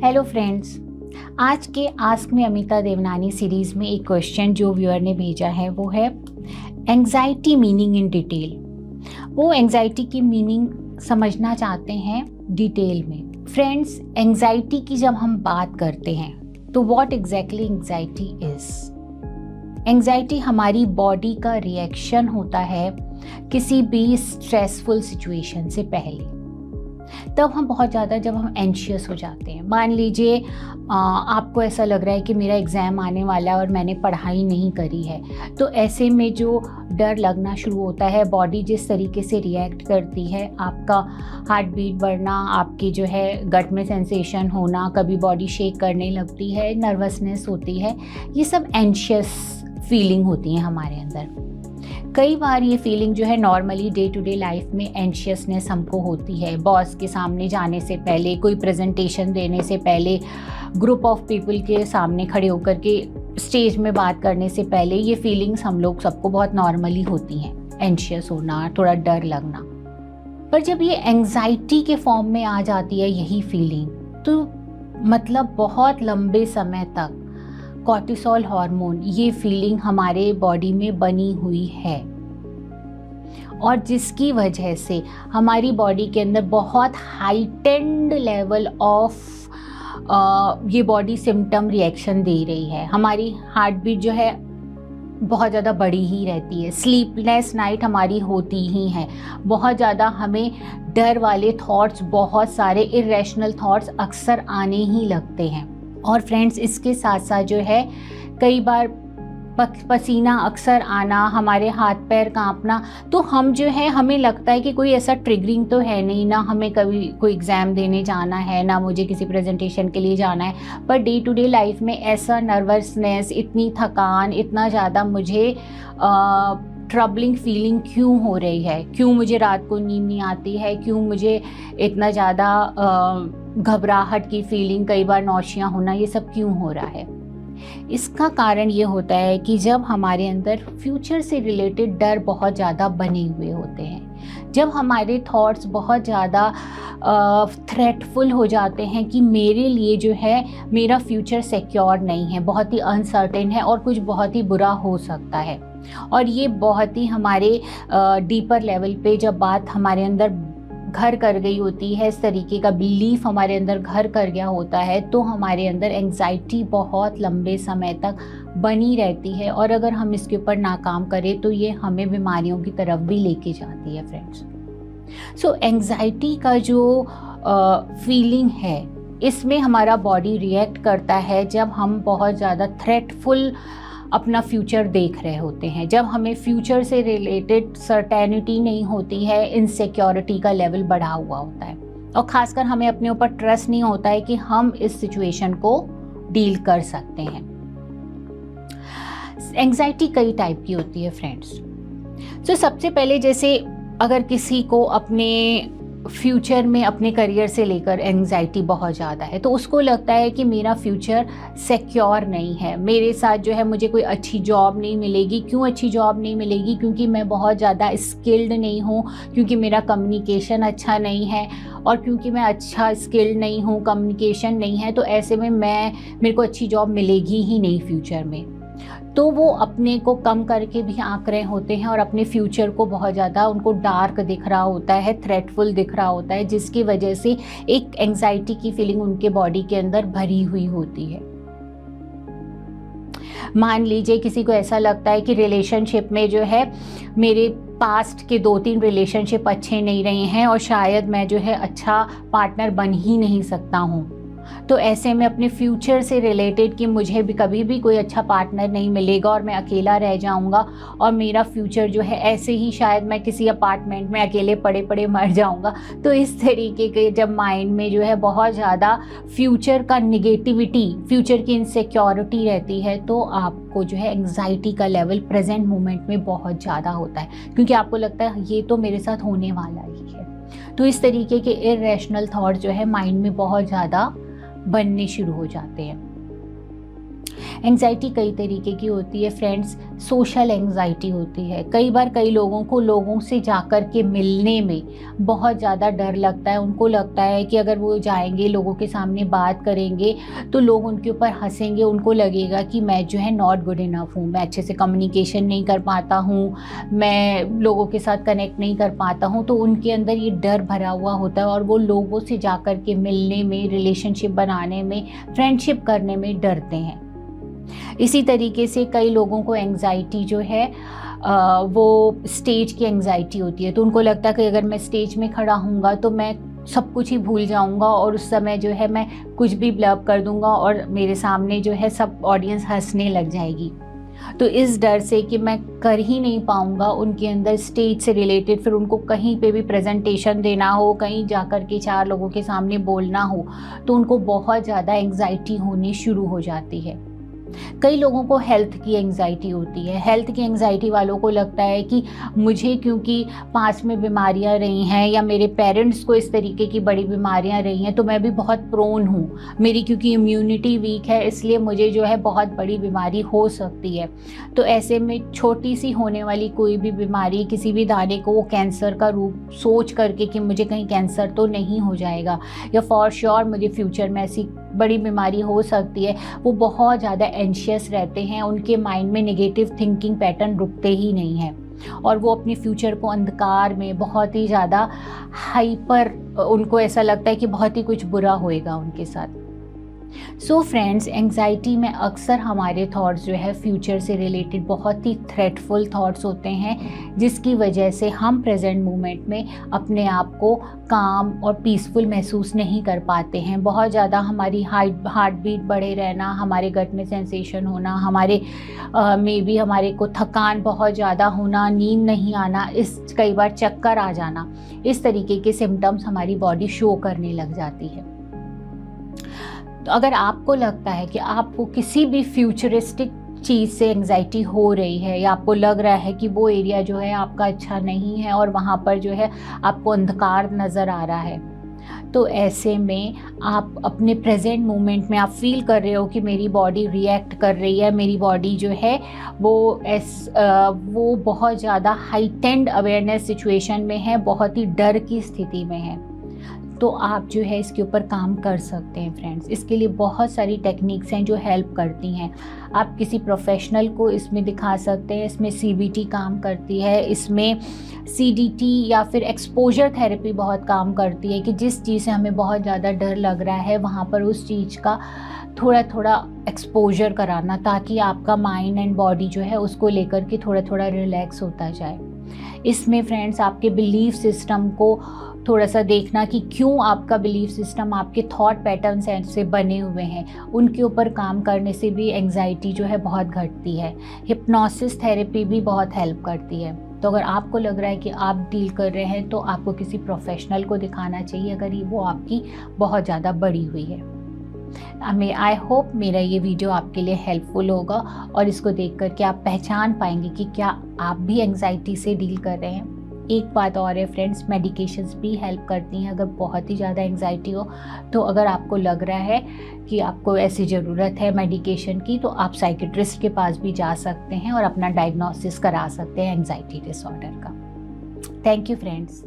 Hello friends, आज के ask में अमिता देवनानी सीरीज़ में एक क्वेश्चन जो व्यूअर ने भेजा है वो है एंग्जाइटी मीनिंग इन डिटेल। वो एंग्जाइटी की मीनिंग समझना चाहते हैं डिटेल में। फ्रेंड्स, एंग्जाइटी की जब हम बात करते हैं तो what exactly anxiety is. Anxiety हमारी बॉडी का रिएक्शन होता है किसी भी स्ट्रेसफुल सिचुएशन से पहले। तब हम बहुत ज़्यादा जब हम एंशियस हो जाते हैं, मान लीजिए आपको ऐसा लग रहा है कि मेरा एग्ज़ाम आने वाला है और मैंने पढ़ाई नहीं करी है, तो ऐसे में जो डर लगना शुरू होता है, बॉडी जिस तरीके से रिएक्ट करती है, आपका हार्ट बीट बढ़ना, आपकी जो है गट में सेंसेशन होना, कभी बॉडी शेक करने लगती है, नर्वसनेस होती है, ये सब एंशियस फीलिंग होती है हमारे अंदर। कई बार ये फीलिंग जो है normally day to day life में एंशियसनेस हमको होती है। बॉस के सामने जाने से पहले, कोई प्रेजेंटेशन देने से पहले, ग्रुप ऑफ पीपल के सामने खड़े होकर के स्टेज में बात करने से पहले, ये फीलिंग्स हम लोग सबको बहुत नॉर्मली होती हैं, एंशियस होना, थोड़ा डर लगना। पर जब ये एंग्जाइटी के फॉर्म में आ जाती है यही फीलिंग, तो मतलब बहुत लंबे समय तक कॉर्टिसोल हार्मोन, ये फीलिंग हमारे बॉडी में बनी हुई है और जिसकी वजह से हमारी बॉडी के अंदर बहुत हाइटेंड लेवल ऑफ ये बॉडी सिम्टम रिएक्शन दे रही है। हमारी हार्ट बीट जो है बहुत ज़्यादा बड़ी ही रहती है, स्लीपलेस नाइट हमारी होती ही है, बहुत ज़्यादा हमें डर वाले थॉट्स, बहुत सारे इरेशनल थॉट्स अक्सर आने ही लगते हैं। और फ्रेंड्स, इसके साथ साथ जो है कई बार पसीना अक्सर आना, हमारे हाथ पैर कांपना, तो हम जो है हमें लगता है कि कोई ऐसा ट्रिगरिंग तो है नहीं, ना हमें कभी कोई एग्ज़ाम देने जाना है, ना मुझे किसी प्रेजेंटेशन के लिए जाना है, per day to day life में ऐसा नर्वसनेस, इतनी थकान, इतना ज़्यादा मुझे ट्रबलिंग फीलिंग क्यों हो रही है, क्यों मुझे रात को नींद नहीं आती है, क्यों मुझे इतना ज़्यादा घबराहट की फीलिंग, कई बार नौशिया होना, ये सब क्यों हो रहा है। इसका कारण ये होता है कि जब हमारे अंदर फ्यूचर से रिलेटेड डर बहुत ज़्यादा बने हुए होते हैं, जब हमारे थॉट्स बहुत ज़्यादा थ्रेटफुल हो जाते हैं कि मेरे लिए जो है मेरा फ्यूचर सिक्योर नहीं है, बहुत ही अनसर्टेन है और कुछ बहुत ही बुरा हो सकता है। और ये बहुत ही हमारे डीपर लेवल पे जब बात हमारे अंदर घर कर गई होती है, इस तरीके का बिलीफ हमारे अंदर घर कर गया होता है, तो हमारे अंदर एंग्जाइटी बहुत लंबे समय तक बनी रहती है और अगर हम इसके ऊपर नाकाम करें तो ये हमें बीमारियों की तरफ भी लेके जाती है फ्रेंड्स। सो एंग्जाइटी का जो फीलिंग है, इसमें हमारा बॉडी रिएक्ट करता है जब हम बहुत ज़्यादा थ्रेटफुल अपना फ्यूचर देख रहे होते हैं, जब हमें फ्यूचर से रिलेटेड सर्टेनिटी नहीं होती है, इनसिक्योरिटी का लेवल बढ़ा हुआ होता है और ख़ासकर हमें अपने ऊपर ट्रस्ट नहीं होता है कि हम इस सिचुएशन को डील कर सकते हैं। एंग्जाइटी कई टाइप की होती है फ्रेंड्स। तो सबसे पहले, जैसे अगर किसी को अपने फ्यूचर में अपने करियर से लेकर एंग्जाइटी बहुत ज़्यादा है, तो उसको लगता है कि मेरा फ्यूचर सिक्योर नहीं है, मेरे साथ जो है मुझे कोई अच्छी जॉब नहीं मिलेगी। क्यों अच्छी जॉब नहीं मिलेगी? क्योंकि मैं बहुत ज़्यादा स्किल्ड नहीं हूँ, क्योंकि मेरा कम्युनिकेशन अच्छा नहीं है, और क्योंकि मैं अच्छा स्किल्ड नहीं हूँ, कम्युनिकेशन नहीं है, तो ऐसे में मेरे को अच्छी जॉब मिलेगी ही नहीं फ्यूचर में। तो वो अपने को कम करके भी आंक रहे होते हैं और अपने फ्यूचर को बहुत ज़्यादा उनको डार्क दिख रहा होता है, थ्रेटफुल दिख रहा होता है, जिसकी वजह से एक एंग्जाइटी की फीलिंग उनके बॉडी के अंदर भरी हुई होती है। मान लीजिए किसी को ऐसा लगता है कि रिलेशनशिप में जो है मेरे पास्ट के 2-3 रिलेशनशिप अच्छे नहीं रहे हैं और शायद मैं जो है अच्छा पार्टनर बन ही नहीं सकता हूँ, तो ऐसे में अपने फ्यूचर से रिलेटेड कि मुझे भी कभी भी कोई अच्छा पार्टनर नहीं मिलेगा और मैं अकेला रह जाऊंगा और मेरा फ्यूचर जो है ऐसे ही शायद मैं किसी अपार्टमेंट में अकेले पड़े पड़े मर जाऊंगा। तो इस तरीके के जब माइंड में जो है बहुत ज़्यादा फ्यूचर का निगेटिविटी, फ्यूचर की इनसिक्योरिटी रहती है, तो आपको जो है एंग्जाइटी का लेवल प्रेजेंट मोमेंट में बहुत ज़्यादा होता है, क्योंकि आपको लगता है ये तो मेरे साथ होने वाला ही है। तो इस तरीके के इरेशनल थॉट्स जो है माइंड में बहुत ज़्यादा बनने शुरू हो जाते हैं। एंग्जाइटी कई तरीके की होती है फ्रेंड्स। सोशल एंग्जाइटी होती है, कई बार कई लोगों को लोगों से जाकर के मिलने में बहुत ज़्यादा डर लगता है। उनको लगता है कि अगर वो जाएंगे, लोगों के सामने बात करेंगे तो लोग उनके ऊपर हंसेंगे, उनको लगेगा कि मैं जो है नॉट गुड इनफ हूँ, मैं अच्छे से कम्युनिकेशन नहीं कर पाता हूँ, मैं लोगों के साथ कनेक्ट नहीं कर पाता हूँ। तो उनके अंदर ये डर भरा हुआ होता है और वो लोगों से जाकर के मिलने में, रिलेशनशिप बनाने में, फ्रेंडशिप करने में डरते हैं। इसी तरीके से कई लोगों को एंग्जाइटी जो है वो स्टेज की एंग्जाइटी होती है। तो उनको लगता है कि अगर मैं स्टेज में खड़ा हूँगा तो मैं सब कुछ ही भूल जाऊँगा और उस समय जो है मैं कुछ भी ब्लब कर दूँगा और मेरे सामने जो है सब ऑडियंस हंसने लग जाएगी। तो इस डर से कि मैं कर ही नहीं पाऊँगा, उनके अंदर स्टेज से रिलेटेड, फिर उनको कहीं पे भी प्रेजेंटेशन देना हो, कहीं जाकर के 4 लोगों के सामने बोलना हो, तो उनको बहुत ज़्यादा एंग्जाइटी होनी शुरू हो जाती है। कई लोगों को हेल्थ की एंग्जाइटी होती है। हेल्थ की एंग्जाइटी वालों को लगता है कि मुझे क्योंकि पास में बीमारियां रही हैं या मेरे पेरेंट्स को इस तरीके की बड़ी बीमारियां रही हैं तो मैं भी बहुत प्रोन हूँ, मेरी क्योंकि इम्यूनिटी वीक है इसलिए मुझे जो है बहुत बड़ी बीमारी हो सकती है। तो ऐसे में छोटी सी होने वाली कोई भी बीमारी, किसी भी दाने को वो कैंसर का रूप सोच करके कि मुझे कहीं कैंसर तो नहीं हो जाएगा या फॉर श्योर मुझे फ्यूचर में ऐसी बड़ी बीमारी हो सकती है, वो बहुत ज़्यादा एंशियस रहते हैं। उनके माइंड में नेगेटिव थिंकिंग पैटर्न रुकते ही नहीं हैं और वो अपने फ्यूचर को अंधकार में बहुत ही ज़्यादा हाइपर, उनको ऐसा लगता है कि बहुत ही कुछ बुरा होएगा उनके साथ। सो फ्रेंड्स, एंग्जाइटी में अक्सर हमारे थॉट्स जो है फ्यूचर से रिलेटेड बहुत ही थ्रेटफुल थॉट्स होते हैं, जिसकी वजह से हम प्रेजेंट मोमेंट में अपने आप को काम और पीसफुल महसूस नहीं कर पाते हैं। बहुत ज़्यादा हमारी हार्ट बीट बढ़े रहना, हमारे गट में सेंसेशन होना, हमारे में भी हमारे को थकान बहुत ज़्यादा होना, नींद नहीं आना, इस कई बार चक्कर आ जाना, इस तरीके के सिम्टम्स हमारी बॉडी शो करने लग जाती है। तो अगर आपको लगता है कि आपको किसी भी फ्यूचरिस्टिक चीज़ से एंग्जाइटी हो रही है या आपको लग रहा है कि वो एरिया जो है आपका अच्छा नहीं है और वहाँ पर जो है आपको अंधकार नज़र आ रहा है, तो ऐसे में आप अपने प्रेजेंट मोमेंट में आप फील कर रहे हो कि मेरी बॉडी रिएक्ट कर रही है, मेरी बॉडी जो है वो बहुत ज़्यादा हाइटेंड अवेयरनेस सिचुएशन में है, बहुत ही डर की स्थिति में है, तो आप जो है इसके ऊपर काम कर सकते हैं फ्रेंड्स। इसके लिए बहुत सारी टेक्निक्स हैं जो हेल्प करती हैं। आप किसी प्रोफेशनल को इसमें दिखा सकते हैं, इसमें CBT काम करती है, इसमें CDT या फिर एक्सपोजर थेरेपी बहुत काम करती है कि जिस चीज़ से हमें बहुत ज़्यादा डर लग रहा है वहाँ पर उस चीज़ का थोड़ा थोड़ा एक्सपोजर कराना, ताकि आपका माइंड एंड बॉडी जो है उसको लेकर के थोड़ा थोड़ा रिलैक्स होता जाए। इसमें फ्रेंड्स आपके बिलीफ सिस्टम को थोड़ा सा देखना कि क्यों आपका बिलीफ सिस्टम, आपके थॉट पैटर्न्स ऐसे बने हुए हैं, उनके ऊपर काम करने से भी एंग्जाइटी जो है बहुत घटती है। हिप्नोसिस थेरेपी भी बहुत हेल्प करती है। तो अगर आपको लग रहा है कि आप डील कर रहे हैं तो आपको किसी प्रोफेशनल को दिखाना चाहिए अगर वो आपकी बहुत ज़्यादा बड़ी हुई है। आई होप मेरा ये वीडियो आपके लिए हेल्पफुल होगा और इसको देख कर के आप पहचान पाएंगे कि क्या आप भी एंग्जाइटी से डील कर रहे हैं। एक बात और है फ्रेंड्स, मेडिकेशंस भी हेल्प करती हैं अगर बहुत ही ज़्यादा एंग्जाइटी हो। तो अगर आपको लग रहा है कि आपको ऐसी ज़रूरत है मेडिकेशन की, तो आप साइकियाट्रिस्ट के पास भी जा सकते हैं और अपना डायग्नोसिस करा सकते हैं एंग्जाइटी डिसऑर्डर का। Thank you friends.